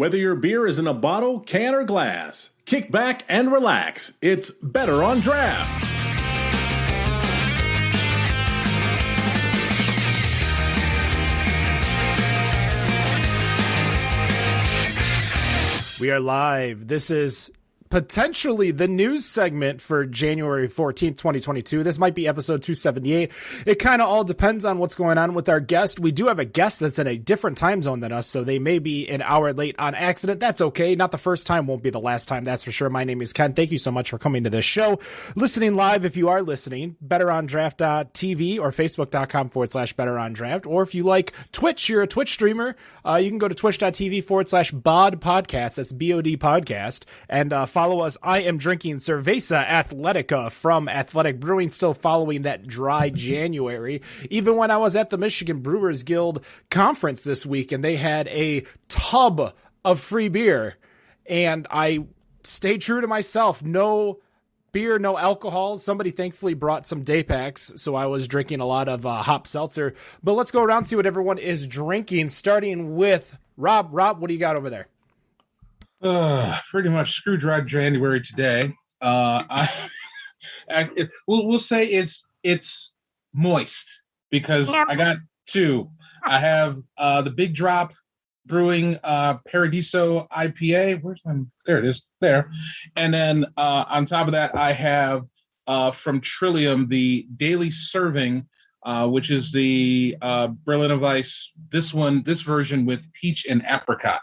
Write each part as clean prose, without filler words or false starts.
Whether your beer is in a bottle, can, or glass, kick back and relax. It's Better on Draft. We are live. This is potentially the news segment for January 14th, 2022. This might be episode 278. It kind of all depends on what's going on with our guest. We do have a guest that's in a different time zone than us, so they may be an hour late on accident. That's okay. Not the first time, won't be the last time, that's for sure. My name is Ken. Thank you so much for coming to this show. Listening live, if you are listening, betterondraft.tv or facebook.com/betterondraft. Or if you like Twitch, you're a Twitch streamer, you can go to twitch.tv/bod podcast. That's BOD podcast. And follow us. I am drinking Cerveza Athletica from Athletic Brewing, still following that dry January. Even when I was at the Michigan Brewers Guild conference this week and they had a tub of free beer, and I stayed true to myself. No beer, no alcohol. Somebody thankfully brought some day packs, so I was drinking a lot of hop seltzer. But let's go around and see what everyone is drinking, starting with Rob. Rob, what do you got over there? Pretty much screw dry January today. We'll say it's moist because I got two. I have the Big Drop Brewing Paradiso IPA. There it is. There. And then on top of that, I have from Trillium the Daily Serving, which is the Berliner Weiss. This version with peach and apricot.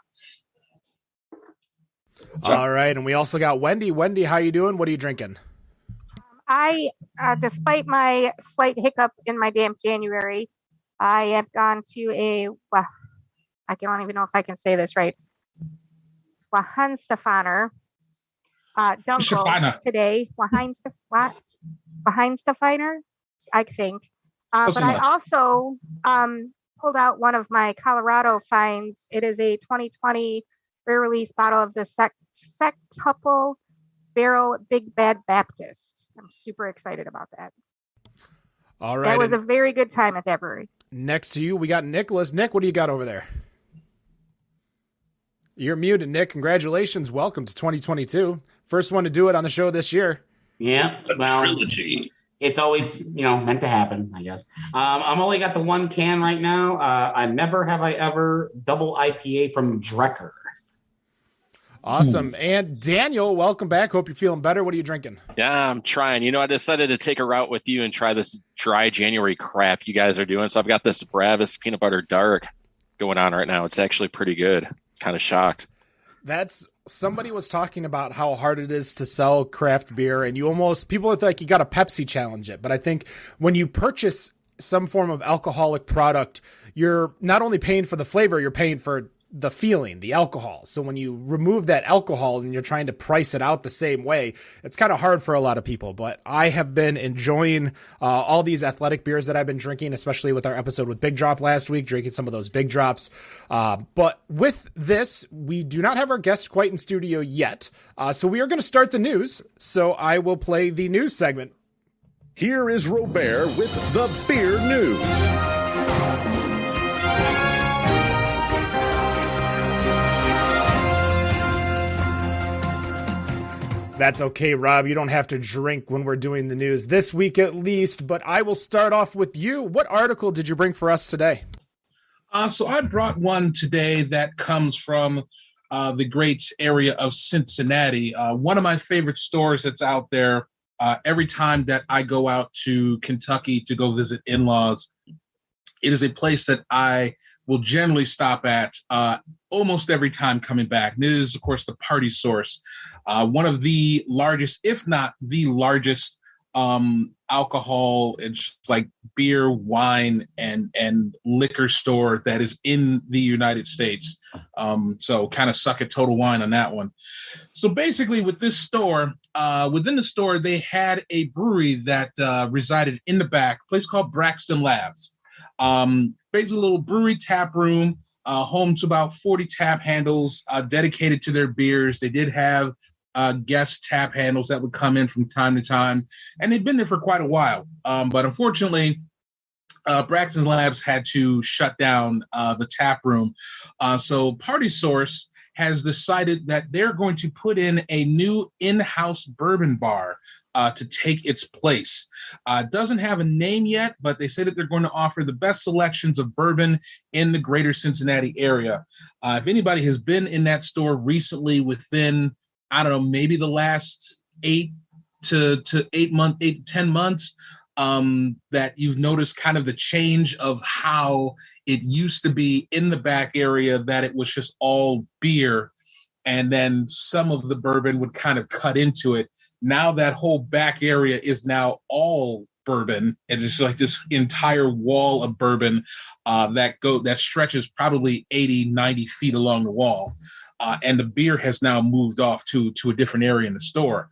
All right, and we also got Wendy. Wendy, how you doing? What are you drinking? I, despite my slight hiccup in my damn January, I have gone to I don't even know if I can say this right. Weihenstephaner Dunkel today. Weihenstephaner, I think. But I also pulled out one of my Colorado finds. It is a 2020 rare release bottle of the Sextuple Barrel Big Bad Baptist. I'm super excited about that. All right. That was a very good time at that brewery. Next to you, we got Nicholas. Nick, what do you got over there? You're muted, Nick. Congratulations. Welcome to 2022. First one to do it on the show this year. Yeah. Well, trilogy. It's always, meant to happen, I guess. I'm only got the one can right now. I never have I ever double IPA from Drecker. Awesome. And Daniel, welcome back. Hope you're feeling better. What are you drinking? Yeah, I'm trying. I decided to take a route with you and try this dry January crap you guys are doing. So I've got this Bravus Peanut Butter Dark going on right now. It's actually pretty good. Kind of shocked. Somebody was talking about how hard it is to sell craft beer, and people are like, you got to Pepsi challenge it. But I think when you purchase some form of alcoholic product, you're not only paying for the flavor, you're paying for the feeling, the alcohol. So when you remove that alcohol and you're trying to price it out the same way, it's kind of hard for a lot of people. But I have been enjoying all these athletic beers that I've been drinking, especially with our episode with Big Drop last week, drinking some of those Big Drops. But with this, we do not have our guest quite in studio yet. So we are going to start the news. So I will play the news segment. Here is Robert with the Beer News. That's okay, Rob. You don't have to drink when we're doing the news this week at least, but I will start off with you. What article did you bring for us today? So I brought one today that comes from the great area of Cincinnati. One of my favorite stores that's out there. Every time that I go out to Kentucky to go visit in-laws, it is a place that I will generally stop at almost every time coming back. And it is, of course, the Party Source, one of the largest, if not the largest, alcohol, it's like beer, wine, and liquor store that is in the United States. So kind of suck at Total Wine on that one. So basically with this store, within the store, they had a brewery that resided in the back, a place called Braxton Labs. Basically a little brewery tap room, home to about 40 tap handles dedicated to their beers. They did have guest tap handles that would come in from time to time, and they'd been there for quite a while. But unfortunately, Braxton Labs had to shut down the tap room. So Party Source has decided that they're going to put in a new in-house bourbon bar to take its place. Doesn't have a name yet, but they say that they're going to offer the best selections of bourbon in the greater Cincinnati area. If anybody has been in that store recently within, I don't know, maybe the last 8 to 10 months, that you've noticed kind of the change of how it used to be in the back area, that it was just all beer, and then some of the bourbon would kind of cut into it. Now that whole back area is now all bourbon. It's just like this entire wall of bourbon that stretches probably 80, 90 feet along the wall. And the beer has now moved off to a different area in the store.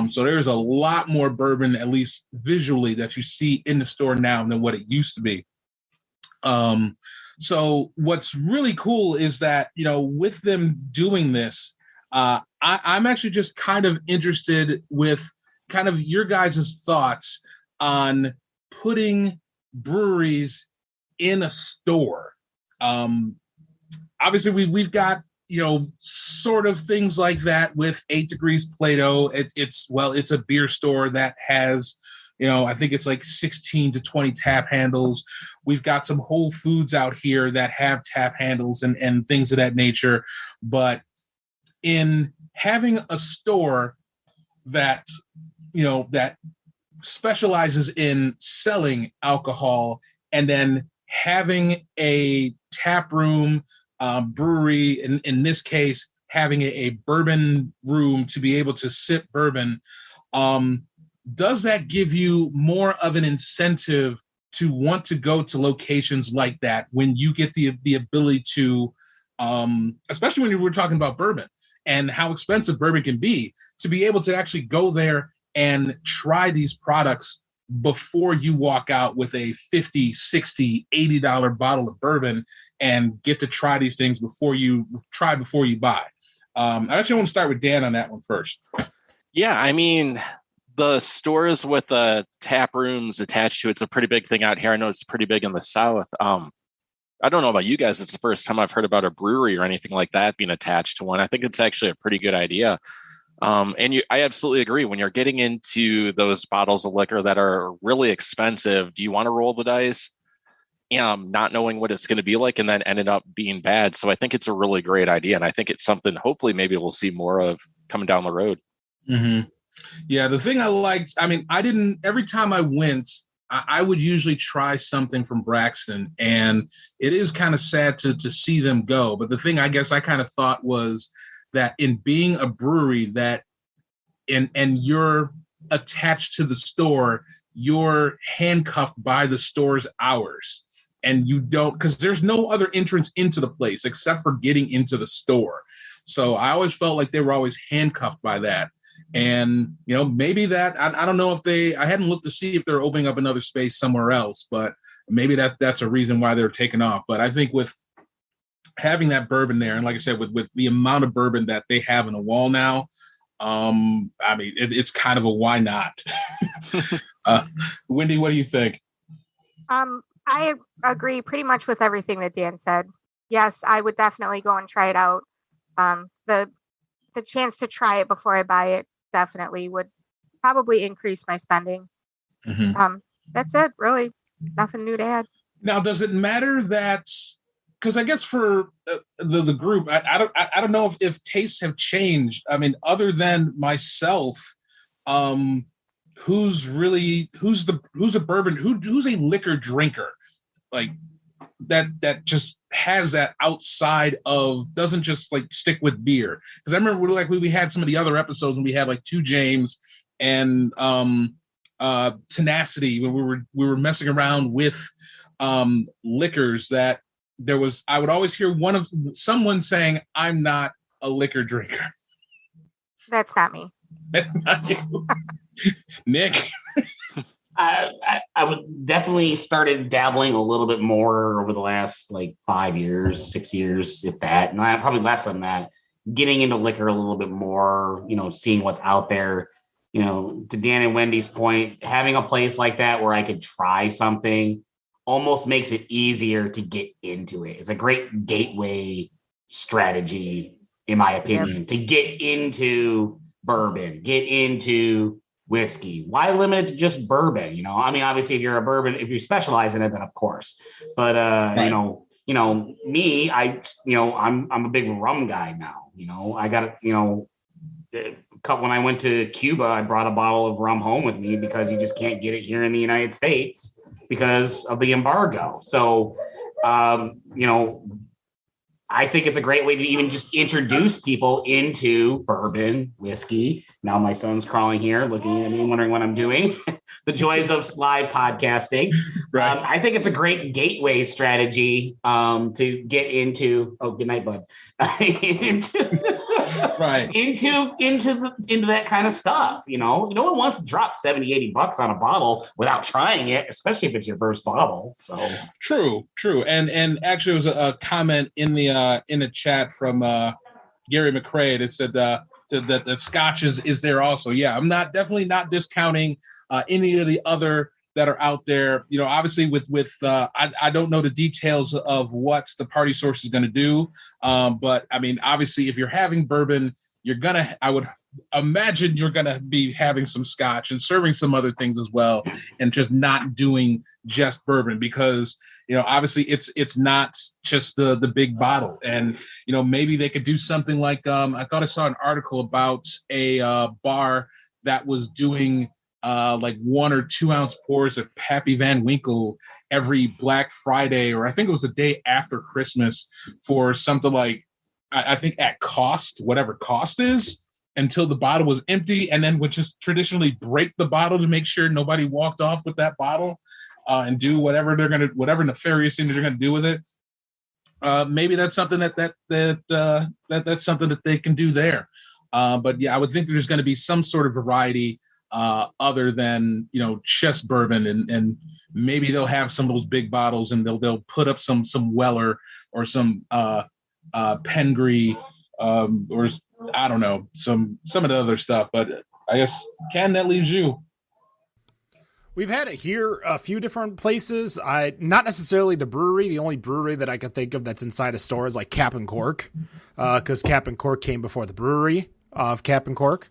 So there's a lot more bourbon, at least visually, that you see in the store now than what it used to be. So what's really cool is that, with them doing this, I'm actually just kind of interested with kind of your guys' thoughts on putting breweries in a store. Obviously, we've got, sort of things like that with 8 Degrees Plato. It's a beer store that has, I think it's like 16 to 20 tap handles. We've got some Whole Foods out here that have tap handles and things of that nature. But in having a store that, that specializes in selling alcohol, and then having a tap room, brewery, in this case, having a bourbon room to be able to sip bourbon, does that give you more of an incentive to want to go to locations like that when you get the ability to, especially when we're talking about bourbon and how expensive bourbon can be, to be able to actually go there and try these products before you walk out with a $50, $60, $80 bottle of bourbon, and get to try these things before you buy. I actually want to start with Dan on that one first. Yeah, I mean, the stores with the tap rooms attached to it's a pretty big thing out here. I know it's pretty big in the South. I don't know about you guys. It's the first time I've heard about a brewery or anything like that being attached to one. I think it's actually a pretty good idea. I absolutely agree. When you're getting into those bottles of liquor that are really expensive, do you want to roll the dice, not knowing what it's going to be like, and then ended up being bad? So I think it's a really great idea. And I think it's something hopefully maybe we'll see more of coming down the road. Mm-hmm. Yeah. The thing I liked, every time I went, I would usually try something from Braxton, and it is kind of sad to see them go. But the thing I guess I kind of thought was that in being a brewery that and you're attached to the store, you're handcuffed by the store's hours, and you don't, because there's no other entrance into the place except for getting into the store. So I always felt like they were always handcuffed by that. And, maybe that, I don't know if I hadn't looked to see if they're opening up another space somewhere else, but maybe that's a reason why they're taking off. But I think with having that bourbon there, and like I said, with the amount of bourbon that they have in the wall now, it's kind of a why not. Wendy, what do you think? I agree pretty much with everything that Dan said. Yes, I would definitely go and try it out. The chance to try it before I buy it definitely would probably increase my spending. Mm-hmm. That's it, really. Nothing new to add. Now, does it matter that, because I guess for the group, I don't know if tastes have changed. I mean, other than myself, who's a bourbon, who's a liquor drinker, like that just has that outside of, doesn't just like stick with beer. Because I remember we had some of the other episodes when we had like 2 James and Tenacity, when we were messing around with liquors, that I would always hear someone saying, "I'm not a liquor drinker." That's not me. That's not you. Nick. I would definitely started dabbling a little bit more over the last 5 years, 6 years, if that, and probably less than that. Getting into liquor a little bit more, seeing what's out there. To Dan and Wendy's point, having a place like that where I could try something almost makes it easier to get into it. It's a great gateway strategy in my opinion, to get into bourbon, get into whiskey. Why limit it to just bourbon? You know, I mean, obviously, if you specialize in it, then of course. But right. Me, I'm a big rum guy now. You know, I got when I went to Cuba, I brought a bottle of rum home with me because you just can't get it here in the United States because of the embargo. So, I think it's a great way to even just introduce people into bourbon, whiskey. Now my son's crawling here, looking at me, wondering what I'm doing. The joys of live podcasting. Right. I think it's a great gateway strategy to get into. Oh, good night, bud. into that kind of stuff. No one wants to drop $70-$80 on a bottle without trying it, especially if it's your first bottle. So true. And actually, it was a comment in the chat from Gary McCrae that said that Scotch is there also. Yeah, I'm definitely not discounting any of the other that are out there. Obviously with I don't know the details of what the Party Source is going to do, but I mean, obviously, if you're having bourbon, I would imagine you're gonna be having some Scotch and serving some other things as well, and just not doing just bourbon because obviously it's not just the big bottle. And maybe they could do something like I thought I saw an article about a bar that was doing like 1 or 2 ounce pours of Pappy Van Winkle every Black Friday, or I think it was the day after Christmas, for something like I think at cost, whatever cost is, until the bottle was empty, and then would just traditionally break the bottle to make sure nobody walked off with that bottle and do whatever nefarious thing they're gonna do with it. Maybe that's something that's something that they can do there. But yeah, I would think there's going to be some sort of variety other than just bourbon, and maybe they'll have some of those big bottles, and they'll put up some Weller or some Pengree, or I don't know, some of the other stuff. But I guess, Ken, that leaves you. We've had it here a few different places. Not necessarily the brewery. The only brewery that I could think of that's inside a store is like Cap and Cork, because Cap and Cork came before the brewery of Cap and Cork.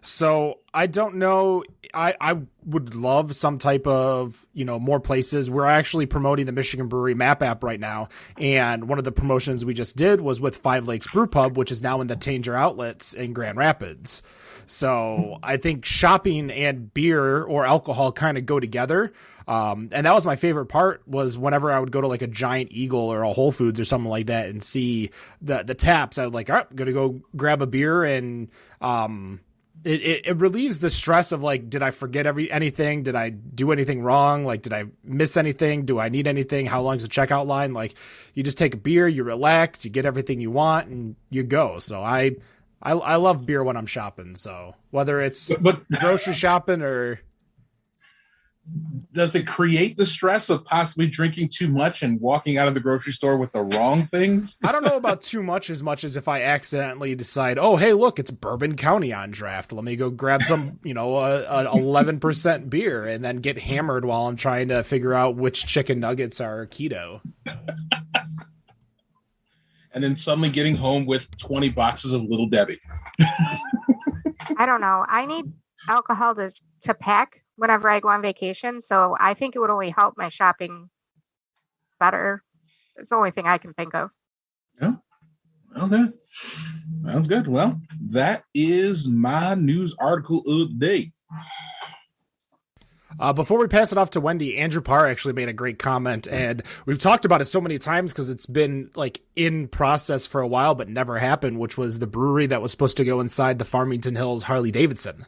So I don't know. I would love some type of, more places. We're actually promoting the Michigan Brewery Map app right now. And one of the promotions we just did was with Five Lakes Brew Pub, which is now in the Tanger Outlets in Grand Rapids. So I think shopping and beer or alcohol kind of go together. And that was my favorite part, was whenever I would go to like a Giant Eagle or a Whole Foods or something like that and see the taps, I would like, all right, I'm going to go grab a beer. And, it relieves the stress of like, did I forget anything? Did I do anything wrong? Like, did I miss anything? Do I need anything? How long's the checkout line? Like, you just take a beer, you relax, you get everything you want, and you go. So I love beer when I'm shopping. So whether it's grocery shopping or. Does it create the stress of possibly drinking too much and walking out of the grocery store with the wrong things? I don't know about too much as if I accidentally decide, oh, hey, look, it's Bourbon County on draft. Let me go grab some, an 11% beer and then get hammered while I'm trying to figure out which chicken nuggets are keto. And then suddenly getting home with 20 boxes of Little Debbie. I don't know. I need alcohol to pack whenever I go on vacation, so I think it would only help my shopping better. It's the only thing I can think of. Yeah. Okay. Sounds good. Well, that is my news article of the day. Before we pass it off to Wendy, Andrew Parr actually made a great comment, and we've talked about it so many times because it's been like in process for a while but never happened, which was the brewery that was supposed to go inside the Farmington Hills Harley Davidson.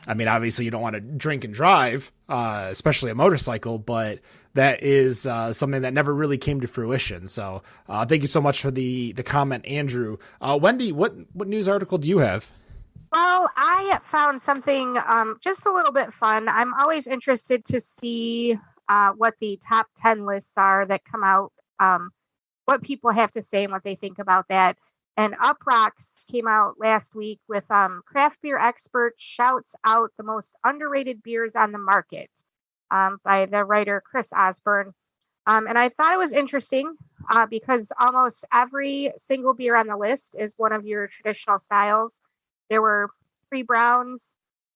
I mean, obviously you don't want to drink and drive, especially a motorcycle, but that is something that never really came to fruition. So thank you so much for the comment, Andrew. Wendy, what news article do you have? Well, I found something just a little bit fun. I'm always interested to see what the top 10 lists are that come out, what people have to say and what they think about that. And Uprocks came out last week with craft beer expert shouts out the most underrated beers on the market by the writer Chris Osborne. And I thought it was interesting because almost every single beer on the list is one of your traditional styles. There were 3 browns,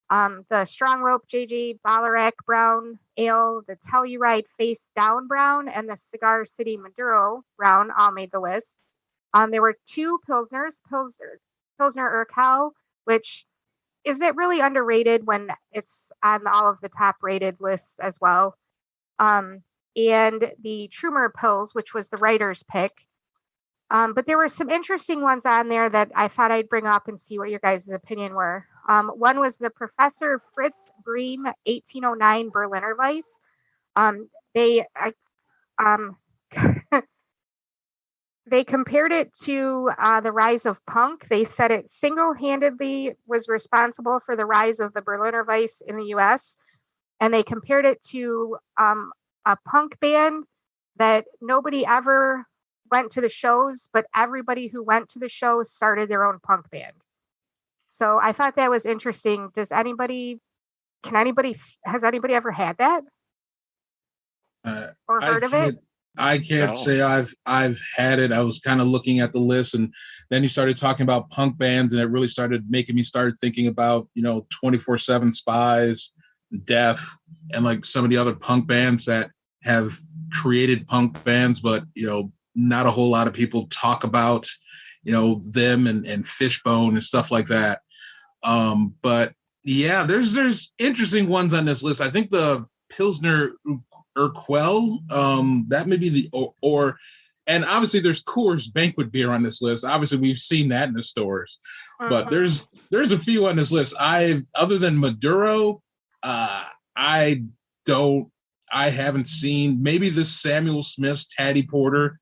the Strong Rope JJ Ballarat Brown Ale, the Telluride Face Down Brown, and the Cigar City Maduro Brown all made the list. There were 2 Pilsners, Pilsner Urquell, which is it really underrated when it's on all of the top rated lists as well. And the Trumer Pils, which was the writer's pick. But there were some interesting ones on there that I thought I'd bring up and see what your guys' opinion were. One was the Professor Fritz Bream 1809 Berliner Weiss. They compared it to the rise of punk. They said it single-handedly was responsible for the rise of the Berliner Weiss in the U.S., and they compared it to a punk band that nobody ever went to the shows, but everybody who went to the show started their own punk band. So I thought that was interesting. Has anybody ever had that? Or heard of it? I can't say I've had it. I was kind of looking at the list, and then you started talking about punk bands, and it really started making me start thinking about, 24/7 Spies, Death, and like some of the other punk bands that have created punk bands, but not a whole lot of people talk about them and Fishbone and stuff like that. But yeah, there's interesting ones on this list. I think the Pilsner Urquell, that may be and obviously there's Coors Banquet beer on this list. Obviously we've seen that in the stores, but there's a few on this list. Other than Maduro, I haven't seen. Maybe the Samuel Smith's Taddy Porter.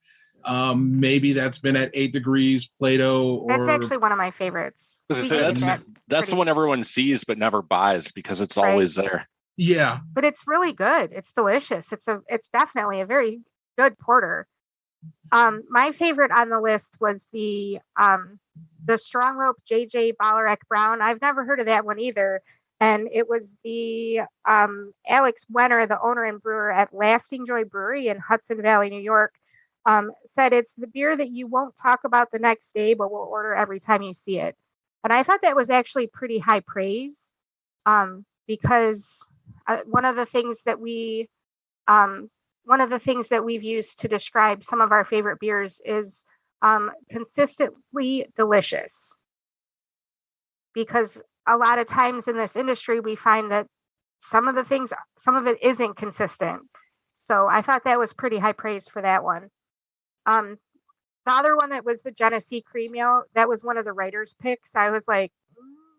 Maybe that's been at 8 Degrees, Plato. That's actually one of my favorites. That's the one everyone sees but never buys because it's always there. Yeah, but it's really good. It's delicious. It's definitely a very good porter. My favorite on the list was the Strong Rope JJ Ballarat Brown. I've never heard of that one either. And it was the Alex Wenner, the owner and brewer at Lasting Joy Brewery in Hudson Valley, New York, said it's the beer that you won't talk about the next day, but will order every time you see it. And I thought that was actually pretty high praise, because one of the things that we've used to describe some of our favorite beers is consistently delicious. Because a lot of times in this industry, we find that some of it isn't consistent. So I thought that was pretty high praise for that one. The other one that was the Genesee Cream Ale, that was one of the writer's picks. I was like,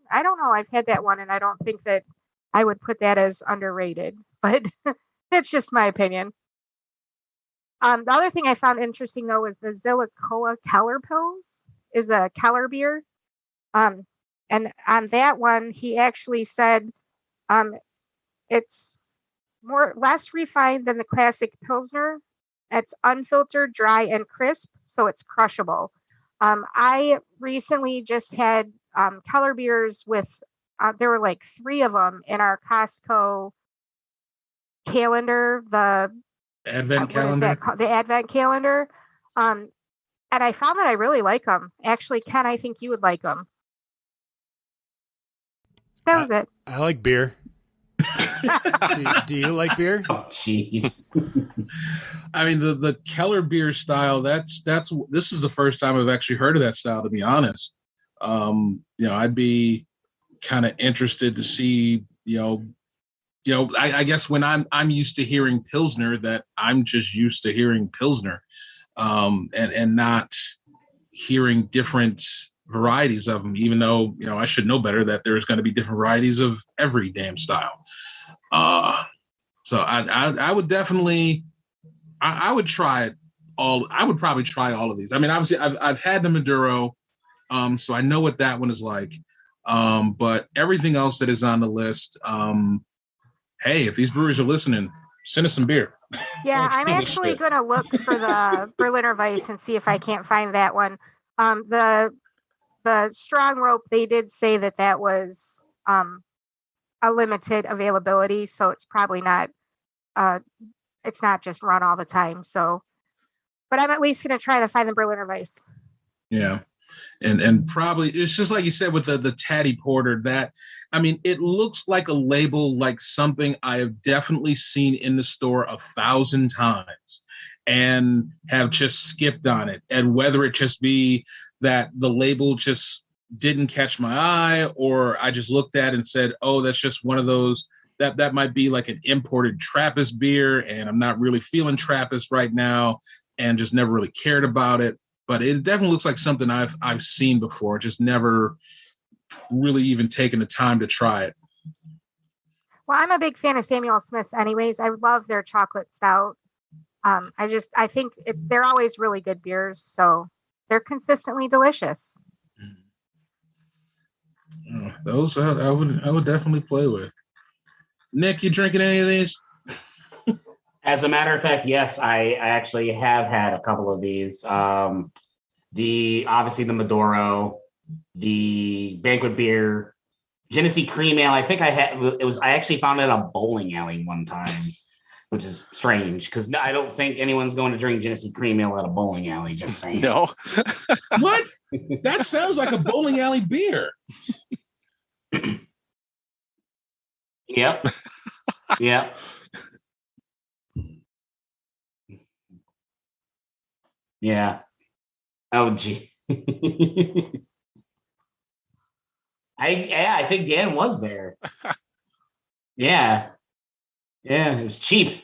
I don't know. I've had that one, and I don't think that I would put that as underrated, but it's just my opinion. The other thing I found interesting, though, was the Zillicoa Keller Pils is a Keller beer. And on that one, he actually said it's less refined than the classic Pilsner. It's unfiltered, dry, and crisp, so it's crushable. I recently just had Keller beers with, there were like 3 of them in our Costco calendar, the Advent calendar. The Advent calendar. And I found that I really like them. Actually, Ken, I think you would like them. That was it. I like beer. do you like beer? Oh, jeez. I mean, the Keller beer style, this is the first time I've actually heard of that style, to be honest. I'd be kind of interested to see, I guess when I'm used to hearing Pilsner, that I'm just used to hearing Pilsner, and not hearing different varieties of them, even though, I should know better that there's going to be different varieties of every damn style. So I would definitely, I would try it all. I would probably try all of these. I mean, obviously I've had the Maduro, so I know what that one is like. But everything else that is on the list, hey, if these breweries are listening, send us some beer. Yeah, I'm actually going to look for the Berliner Weiss and see if I can't find that one. The Strong Rope, they did say that was a limited availability, so it's probably not it's not just run all the time. So, but I'm at least going to try to find the Berliner Weiss. Yeah. And probably it's just like you said with the Taddy Porter, that, I mean, it looks like a label, like something I have definitely seen in the store 1,000 times and have just skipped on it. And whether it just be that the label just didn't catch my eye, or I just looked at it and said, oh, that's just one of those that might be like an imported Trappist beer, and I'm not really feeling Trappist right now and just never really cared about it. But it definitely looks like something I've seen before, just never really even taken the time to try it. Well, I'm a big fan of Samuel Smith's anyways. I love their chocolate stout. I think they're always really good beers, so they're consistently delicious. Those I would definitely play with. Nick, you drinking any of these? As a matter of fact, yes, I actually have had a couple of these. Obviously the Maduro, the Banquet beer, Genesee Cream Ale. I think I actually found it at a bowling alley one time, which is strange because I don't think anyone's going to drink Genesee Cream Ale at a bowling alley. Just saying. No. What? That sounds like a bowling alley beer. Yep. Yep. Yeah. Oh, gee. I think Dan was there. Yeah. Yeah, it was cheap.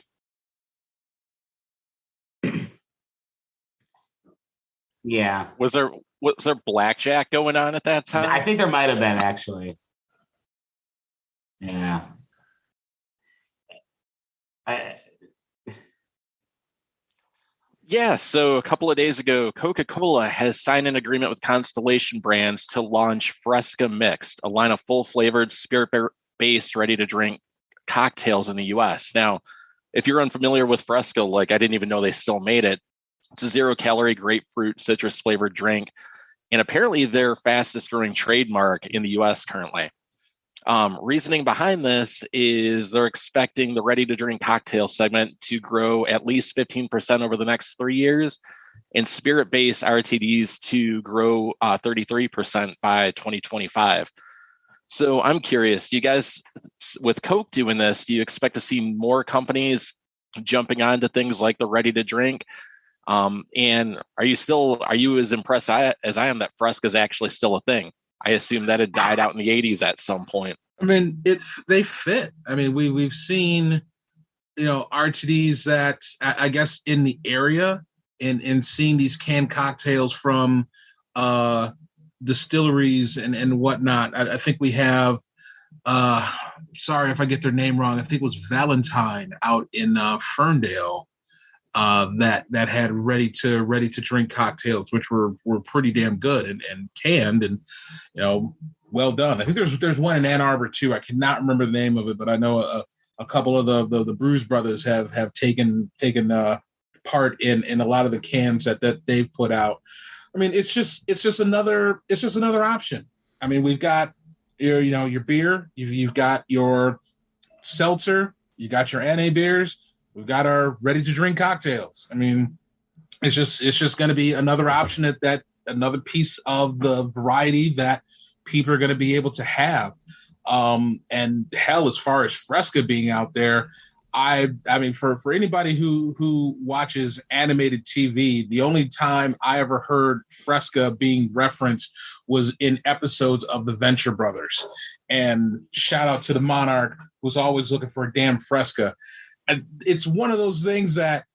Yeah. Was there blackjack going on at that time? I think there might have been, actually. Yeah. Yeah, so a couple of days ago, Coca-Cola has signed an agreement with Constellation Brands to launch Fresca Mixed, a line of full-flavored, spirit-based, ready-to-drink cocktails in the U.S. Now, if you're unfamiliar with Fresca, like I didn't even know they still made it, it's a zero-calorie grapefruit citrus-flavored drink, and apparently their fastest-growing trademark in the U.S. currently. Reasoning behind this is they're expecting the ready-to-drink cocktail segment to grow at least 15% over the next 3 years, and spirit-based RTDs to grow 33% by 2025. So I'm curious, do you guys, with Coke doing this, do you expect to see more companies jumping onto things like the ready-to-drink? And are you as impressed as I am that Fresca is actually still a thing? I assume that had died out in the 80s at some point. I mean, they fit. I mean, we've seen, RTDs that I guess in the area and seeing these canned cocktails from distilleries and whatnot. I think we have, sorry if I get their name wrong, I think it was Valentine out in Ferndale. That had ready to drink cocktails, which were pretty damn good and canned and well done. I think there's one in Ann Arbor too. I cannot remember the name of it, but I know a couple of the Brews brothers have taken part in a lot of the cans that they've put out. I mean, it's just another option. I mean, we've got your beer, you've got your seltzer, you got your NA beers. We've got our ready-to-drink cocktails. I mean, it's just going to be another option that another piece of the variety that people are going to be able to have. And hell, as far as Fresca being out there, I mean, for anybody who watches animated TV, the only time I ever heard Fresca being referenced was in episodes of the Venture Brothers. And shout out to the Monarch, who's always looking for a damn Fresca. And it's one of those things that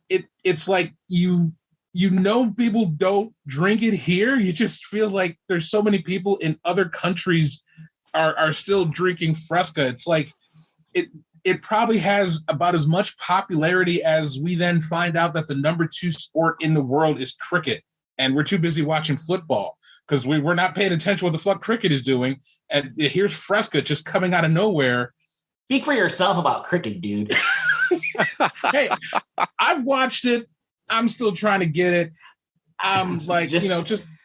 it's like people don't drink it here. You just feel like there's so many people in other countries are still drinking Fresca. It's like it probably has about as much popularity as we then find out that the number 2 sport in the world is cricket, and we're too busy watching football because we're not paying attention to what the fuck cricket is doing. And here's Fresca just coming out of nowhere. Speak for yourself about cricket, dude. Hey, I've watched it. I'm still trying to get it. I'm like, just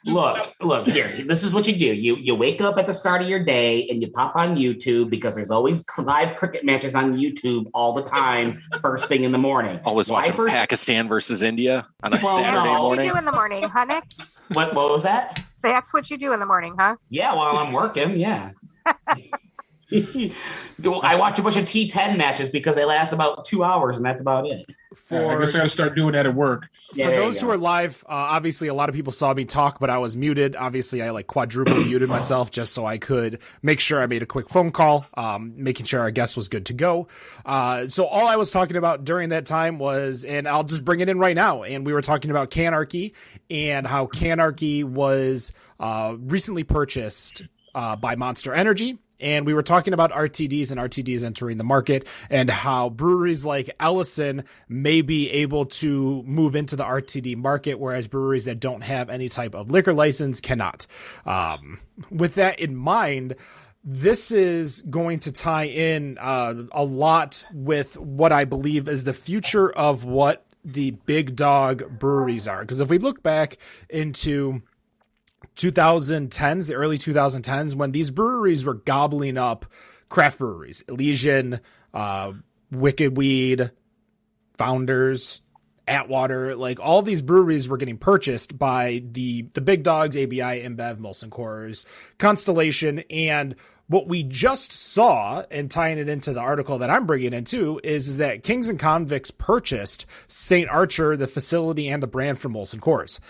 Look here. This is what you do. You wake up at the start of your day and you pop on YouTube because there's always live cricket matches on YouTube all the time, first thing in the morning. Always watching Pakistan versus India on a Saturday morning. What do you do in the morning, huh, Nick? What was that? That's what you do in the morning, huh? Yeah, while I'm working, yeah. I watch a bunch of T10 matches because they last about 2 hours, and that's about it. I guess I got to start doing that at work. For those who are live, obviously a lot of people saw me talk, but I was muted. Obviously, I quadruple muted myself just so I could make sure I made a quick phone call, making sure our guest was good to go. So all I was talking about during that time was, and I'll just bring it in right now, and we were talking about Canarchy and how Canarchy was recently purchased by Monster Energy. And we were talking about RTDs and RTDs entering the market and how breweries like Ellison may be able to move into the RTD market, whereas breweries that don't have any type of liquor license cannot. With that in mind, this is going to tie in a lot with what I believe is the future of what the big dog breweries are. Because if we look back into 2010s, the early 2010s, when these breweries were gobbling up craft breweries, Elysian, Wicked Weed, Founders, Atwater, like all these breweries were getting purchased by the big dogs, ABI, InBev, Molson Coors, Constellation. And what we just saw, and tying it into the article that I'm bringing into, is that Kings and Convicts purchased St. Archer, the facility and the brand from Molson Coors.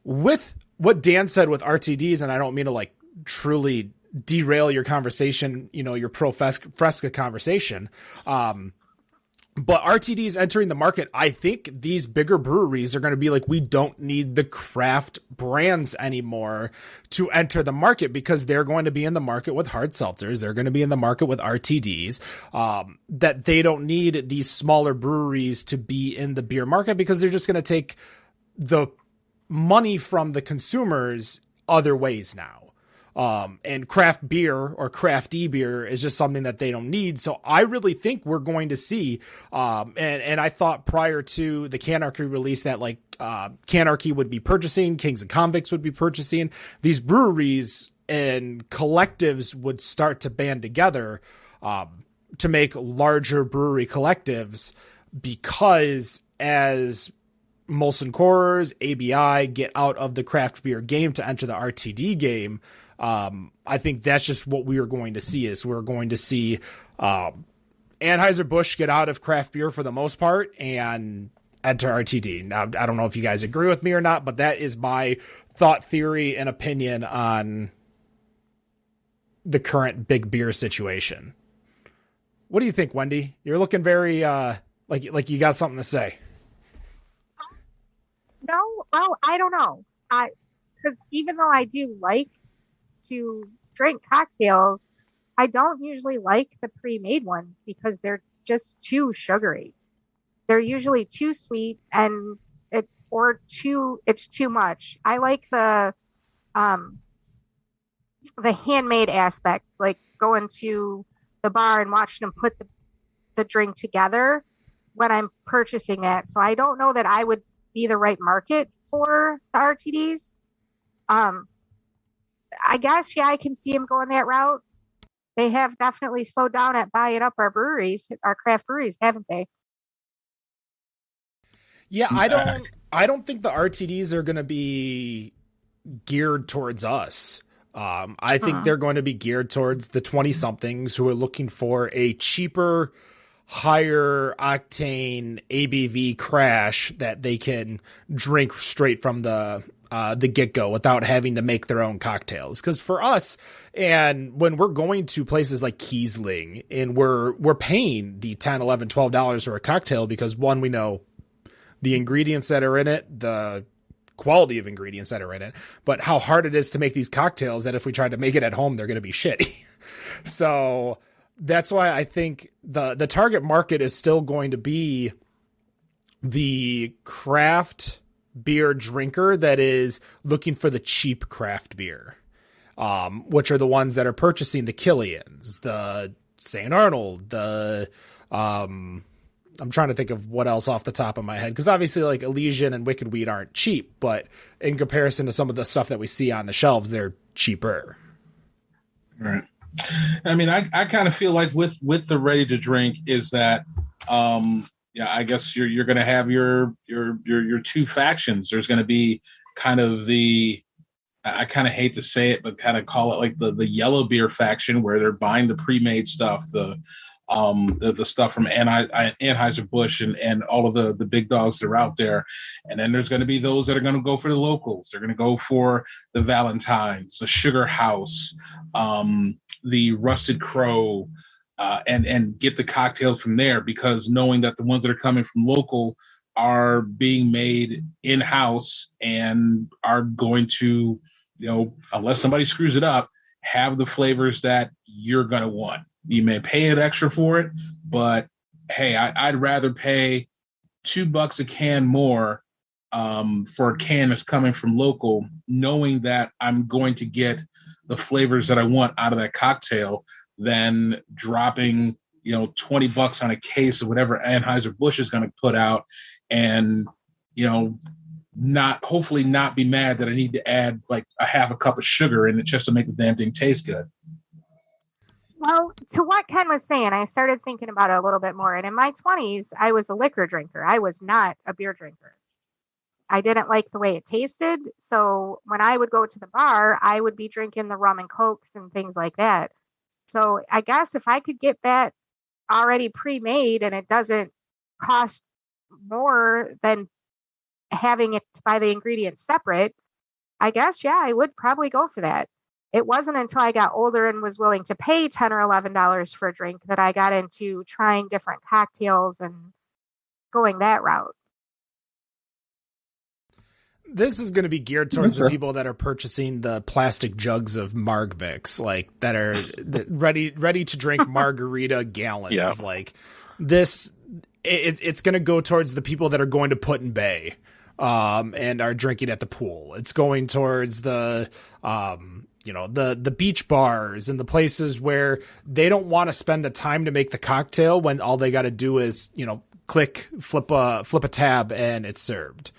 With what Dan said with RTDs, and I don't mean to truly derail your conversation, your pro Fresca conversation. But RTDs entering the market, I think these bigger breweries are going to be like, we don't need the craft brands anymore to enter the market because they're going to be in the market with hard seltzers. They're going to be in the market with RTDs, that they don't need these smaller breweries to be in the beer market because they're just going to take the money from the consumers other ways now. And craft beer or crafty beer is just something that they don't need. So I really think we're going to see, and I thought prior to the Canarchy release that Canarchy would be purchasing, Kings and Convicts would be purchasing, these breweries and collectives would start to band together, to make larger brewery collectives, because as Molson Coors, ABI get out of the craft beer game to enter the RTD game, I think that's just what we are going to see. Is we're going to see Anheuser-Busch get out of craft beer for the most part and enter RTD. Now, I don't know if you guys agree with me or not, but that is my thought, theory, and opinion on the current big beer situation. What do you think, Wendy? You're looking very like you got something to say. No, well, I don't know. Because even though I do like to drink cocktails, I don't usually like the pre-made ones because they're just too sugary. They're usually too sweet and it's too much. I like the handmade aspect, like going to the bar and watching them put the drink together when I'm purchasing that. So I don't know that I would be the right market for the RTDs. I guess, I can see them going that route. They have definitely slowed down at buying up our breweries, our craft breweries, haven't they? Yeah, I don't think the RTDs are going to be geared towards us. I think they're going to be geared towards the 20-somethings who are looking for a cheaper, higher octane ABV crash that they can drink straight from the get-go without having to make their own cocktails. Because for us, and when we're going to places like Kiesling and we're paying the $10, $11, $12 for a cocktail because, one, we know the ingredients that are in it, the quality of ingredients that are in it, but how hard it is to make these cocktails that if we tried to make it at home, they're going to be shitty. So that's why I think the target market is still going to be the craft beer drinker that is looking for the cheap craft beer, which are the ones that are purchasing the Killians, the St. Arnold, the I'm trying to think of what else off the top of my head, because obviously like Elysian and Wicked Weed aren't cheap, but in comparison to some of the stuff that we see on the shelves, they're cheaper. Right. I mean, I kind of feel like with the ready to drink is that, I guess you're going to have your two factions. There's going to be kind of I kind of hate to say it, but kind of call it like the yellow beer faction, where they're buying the pre-made stuff, the stuff from Anheuser-Busch and all of the big dogs that are out there. And then there's going to be those that are going to go for the locals. They're going to go for the Valentine's, the Sugar House, the Rusted Crow, and get the cocktails from there, because knowing that the ones that are coming from local are being made in-house and are going to, unless somebody screws it up, have the flavors that you're going to want. You may pay it extra for it, but hey, I'd rather pay $2 a can more for a can that's coming from local, knowing that I'm going to get the flavors that I want out of that cocktail, than dropping, $20 on a case of whatever Anheuser-Busch is going to put out, and, hopefully not be mad that I need to add like a half a cup of sugar in it just to make the damn thing taste good. Well, to what Ken was saying, I started thinking about it a little bit more. And in my 20s, I was a liquor drinker. I was not a beer drinker. I didn't like the way it tasted. So when I would go to the bar, I would be drinking the rum and cokes and things like that. So I guess if I could get that already pre-made and it doesn't cost more than having it to buy the ingredients separate, I guess, I would probably go for that. It wasn't until I got older and was willing to pay $10 or $11 for a drink that I got into trying different cocktails and going that route. This is going to be geared towards the people that are purchasing the plastic jugs of Marg Mix, like that are ready to drink margarita gallons. Yeah. Like this, it's going to go towards the people that are going to Put in Bay, and are drinking at the pool. It's going towards the beach bars and the places where they don't want to spend the time to make the cocktail when all they got to do is, flip a tab and it's served.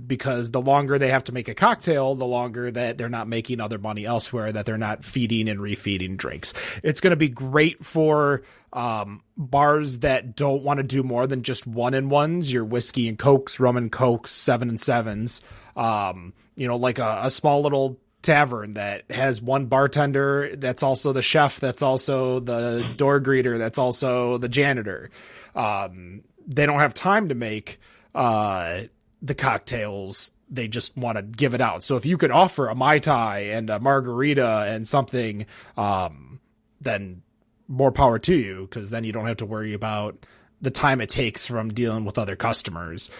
Because the longer they have to make a cocktail, the longer that they're not making other money elsewhere, that they're not feeding and refeeding drinks. It's going to be great for bars that don't want to do more than just 1-in-1s, your whiskey and cokes, rum and cokes, 7 and 7s. Like a small little tavern that has one bartender that's also the chef, that's also the door greeter, that's also the janitor. They don't have time to make the cocktails. They just want to give it out. So if you could offer a Mai Tai and a margarita and something, then more power to you, because then you don't have to worry about the time it takes from dealing with other customers.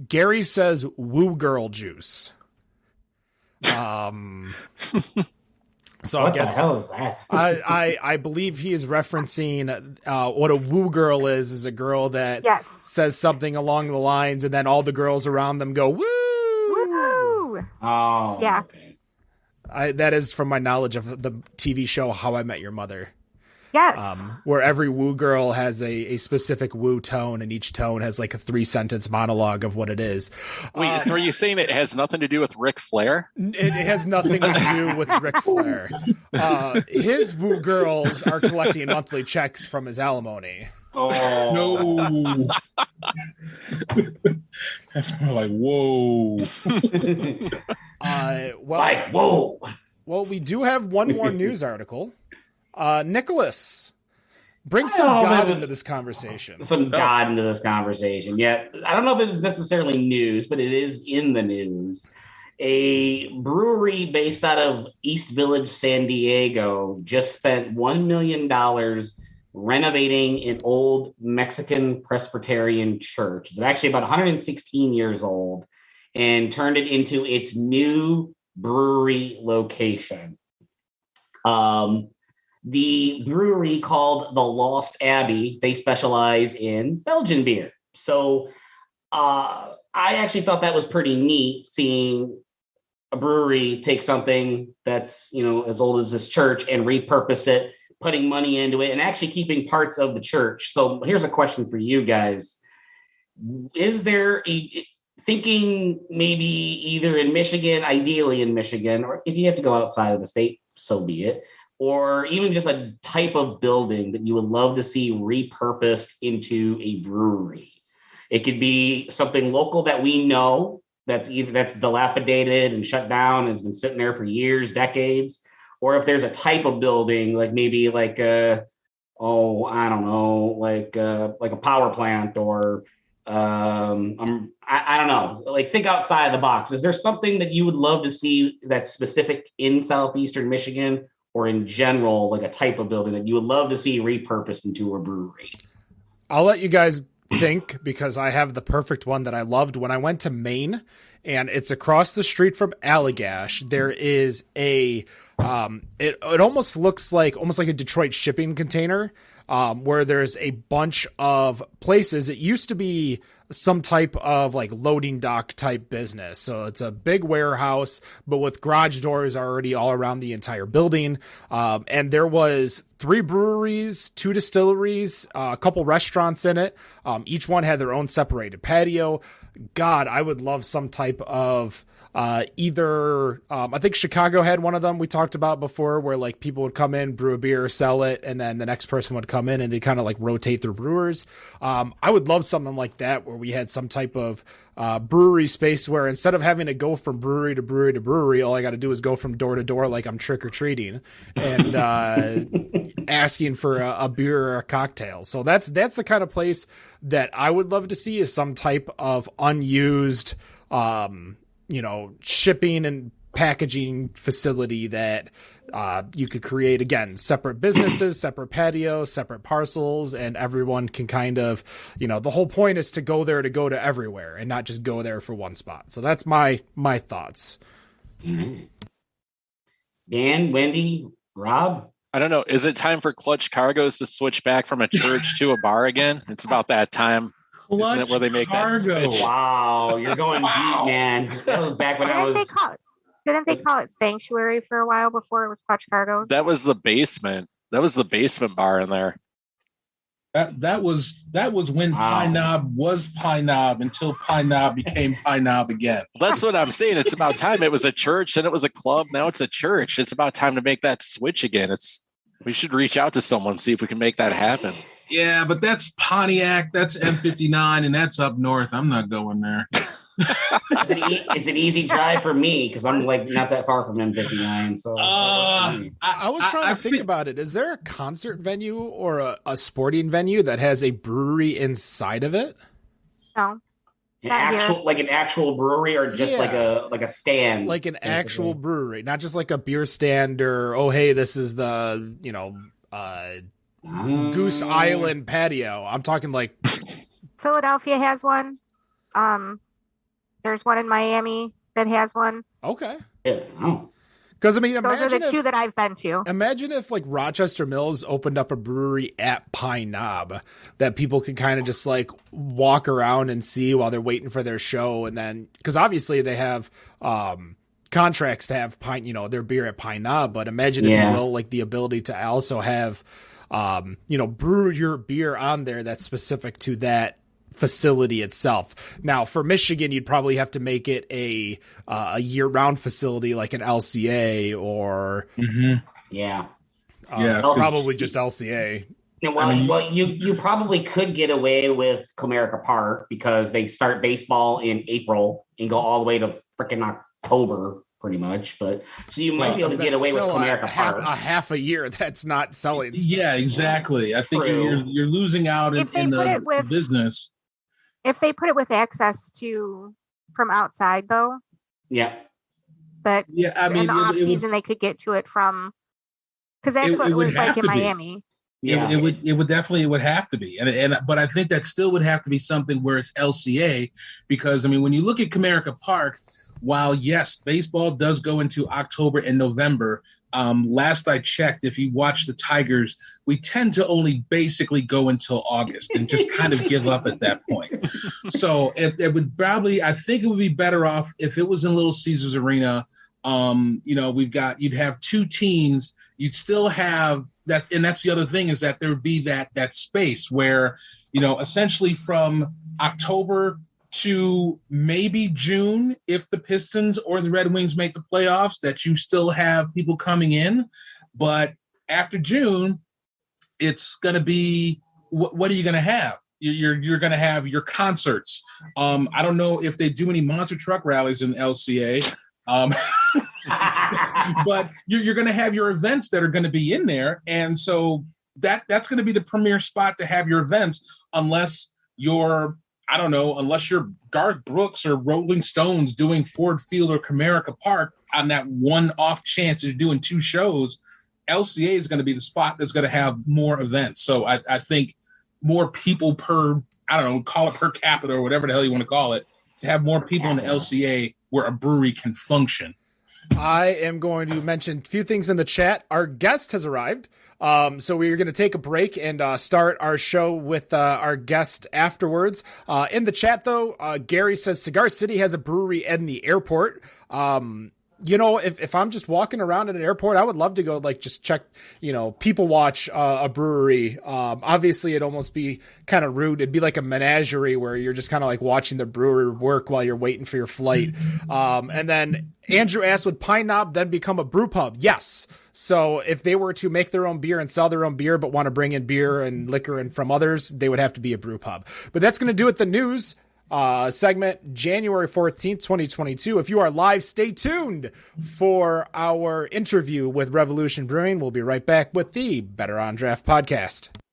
Gary says woo girl juice. So what I guess the hell is that? I believe he is referencing what a woo girl is a girl that says something along the lines, and then all the girls around them go woo. Woo! Oh, yeah. Okay. That is from my knowledge of the TV show How I Met Your Mother. Yes. Where every woo girl has a specific woo tone, and each tone has like a 3-sentence monologue of what it is. Wait, so are you saying it has nothing to do with Ric Flair? It has nothing to do with Ric Flair. His woo girls are collecting monthly checks from his alimony. Oh no. That's more like whoa. Whoa. Well, we do have one more news article. Nicholas, bring some God into this conversation. God into this conversation. Yeah, I don't know if it was necessarily news, but it is in the news. A brewery based out of East Village, San Diego, just spent $1 million renovating an old Mexican Presbyterian church. It's actually about 116 years old, and turned it into its new brewery location. The brewery, called the Lost Abbey, they specialize in Belgian beer. So I actually thought that was pretty neat, seeing a brewery take something that's, as old as this church and repurpose it putting money into it and actually keeping parts of the church. So here's a question for you guys. Is there thinking maybe either in Michigan, ideally in Michigan, or if you have to go outside of the state, so be it, or even just a type of building that you would love to see repurposed into a brewery? It could be something local that we know that's dilapidated and shut down and has been sitting there for years, decades, or if there's a type of building like maybe like a power plant or I don't know, like think outside the box. Is there something that you would love to see that's specific in Southeastern Michigan or in general, like a type of building that you would love to see repurposed into a brewery? I'll let you guys think because I have the perfect one that I loved when I went to Maine, and it's across the street from Allagash. There is a it almost looks like a Detroit shipping container, where there's a bunch of places. It used to be some type of like loading dock type business. So it's a big warehouse, but with garage doors already all around the entire building. And there was 3 breweries, 2 distilleries, a couple restaurants in it. Each one had their own separated patio. God, I would love some type of I think Chicago had one of them we talked about before, where like people would come in, brew a beer, sell it, and then the next person would come in and they kind of like rotate their brewers. I would love something like that where we had some type of brewery space where instead of having to go from brewery to brewery to brewery, all I got to do is go from door to door like I'm trick or treating and asking for a beer or a cocktail. So that's the kind of place that I would love to see, is some type of unused shipping and packaging facility that you could create, again, separate businesses, separate patios, separate parcels, and everyone can kind of, the whole point is to go to everywhere and not just go there for one spot. So that's my thoughts. Mm-hmm. Dan, Wendy, Rob? I don't know. Is it time for Clutch Cargoes to switch back from a church to a bar again? It's about that time. Isn't it where they make that switch? Wow, you're going deep, man. That was back when Didn't they call it Sanctuary for a while before it was Clutch Cargoes? That was the basement. That was the basement bar in there. That was when Pine Knob was Pine Knob until Pine Knob became Pine Knob again. That's what I'm saying. It's about time. It was a church, and it was a club. Now it's a church. It's about time to make that switch again. We should reach out to someone, see if we can make that happen. Yeah, but that's Pontiac, that's M59, and that's up north. I'm not going there. It's an easy drive for me because I'm like not that far from M59. So I was trying to think about it. Is there a concert venue or a sporting venue that has a brewery inside of it? No. An actual brewery, or just like a stand, like an actual brewery, not just like a beer stand, or this is the Goose Island patio. I'm talking like Philadelphia has one. There's one in Miami that has one. Okay. Yeah. Because those are the 2 that I've been to. Imagine if like Rochester Mills opened up a brewery at Pine Knob that people could kind of just like walk around and see while they're waiting for their show, and then because obviously they have contracts to have their beer at Pine Knob, but imagine if you will, like the ability to also have brew your beer on there that's specific to that facility itself. Now for Michigan, you'd probably have to make it a year-round facility like an LCA or probably just LCA. Well, you probably could get away with Comerica Park because they start baseball in April and go all the way to freaking October pretty much, but so you might be able to get away with Comerica Park. A half a year that's not selling stuff. Yeah, exactly. I think you're losing out in the business. If they put it with access to from outside, though. Yeah. But in the off season, they could get to it from, because that's what it was like in Miami. Yeah. It would definitely have to be, but I think that still would have to be something where it's LCA, because when you look at Comerica Park, while yes, baseball does go into October and November. Last I checked, if you watch the Tigers, we tend to only basically go until August and just kind of give up at that point. So it would probably, I think it would be better off if it was in Little Caesars Arena. You'd have 2 teams. You'd still have that's the other thing, is that there would be that space where, essentially from October to maybe June, if the Pistons or the Red Wings make the playoffs, that you still have people coming in. But after June, it's going to be, what are you going to have? You're going to have your concerts. I don't know if they do any monster truck rallies in LCA, but you're going to have your events that are going to be in there. And so that's going to be the premier spot to have your events, unless you're Garth Brooks or Rolling Stones doing Ford Field or Comerica Park on that one off chance of doing 2 shows. LCA is going to be the spot that's going to have more events. So I think more people per, call it per capita or whatever the hell you want to call it, to have more people in the LCA where a brewery can function. I am going to mention a few things in the chat. Our guest has arrived. So we're going to take a break and start our show with our guest afterwards. In the chat, though, Gary says Cigar City has a brewery in the airport. If I'm just walking around at an airport, I would love to go just check, people watch a brewery. Obviously it'd almost be kind of rude. It'd be like a menagerie where you're just kind of watching the brewer work while you're waiting for your flight. And then Andrew asked, would Pine Knob then become a brew pub? Yes. So if they were to make their own beer and sell their own beer, but want to bring in beer and liquor and from others, they would have to be a brew pub. But that's going to do it. The news segment, January 14th, 2022. If you are live, stay tuned for our interview with Revolution Brewing. We'll be right back with the Better on Draft podcast.